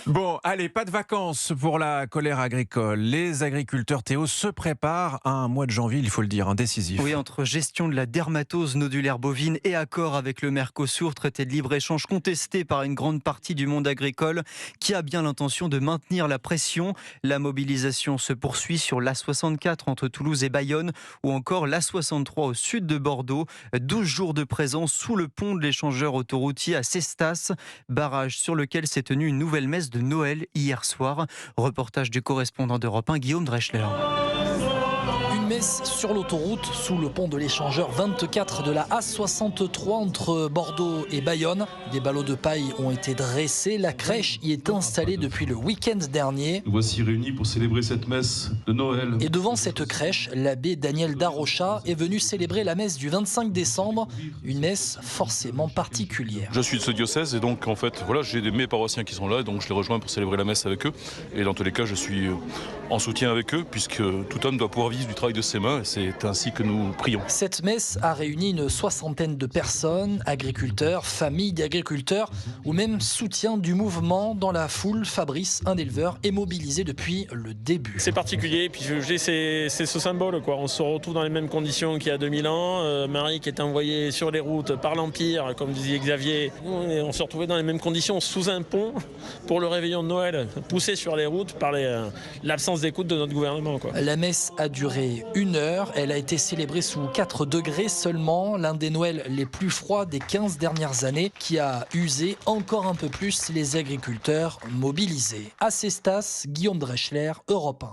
Bon, allez, pas de vacances pour la colère agricole. Les agriculteurs, Théo, se préparent à un mois de janvier, il faut le dire, décisif. Oui, entre gestion de la dermatose nodulaire bovine et accord avec le Mercosur, traité de libre-échange contesté par une grande partie du monde agricole, qui a bien l'intention de maintenir la pression. La mobilisation se poursuit sur l'A64 entre Toulouse et Bayonne, ou encore l'A63 au sud de Bordeaux. 12 jours de présence sous le pont de l'échangeur autoroutier à Cestas, barrage sur lequel s'est tenue une nouvelle messe de Noël hier soir. Reportage du correspondant d'Europe 1, Guillaume Dreschler. Une messe sur l'autoroute, sous le pont de l'échangeur 24 de la A63 entre Bordeaux et Bayonne. Des ballots de paille ont été dressés. La crèche y est installée depuis le week-end dernier. Nous voici réunis pour célébrer cette messe de Noël. Et devant cette crèche, l'abbé Daniel Darocha est venu célébrer la messe du 25 décembre. Une messe forcément particulière. Je suis de ce diocèse et donc en fait voilà, j'ai mes paroissiens qui sont là, donc je les rejoins pour célébrer la messe avec eux. Et dans tous les cas, je suis en soutien avec eux puisque tout homme doit pouvoir vivre du travail de ses mains et c'est ainsi que nous prions. Cette messe a réuni une soixantaine de personnes, agriculteurs, familles d'agriculteurs ou même soutien du mouvement. Dans la foule, Fabrice, un éleveur, est mobilisé depuis le début. C'est particulier, puis c'est ce symbole, quoi. On se retrouve dans les mêmes conditions qu'il y a 2000 ans. Marie qui est envoyée sur les routes par l'Empire, comme disait Xavier. On se retrouvait dans les mêmes conditions sous un pont pour le réveillon de Noël, poussé sur les routes par l'absence d'écoute de notre gouvernement, quoi. La messe a duré 1 heure. Elle a été célébrée sous 4 degrés seulement, l'un des Noëls les plus froids des 15 dernières années, qui a usé encore un peu plus les agriculteurs mobilisés. À Cestas, Guillaume Dreschler, Europe 1.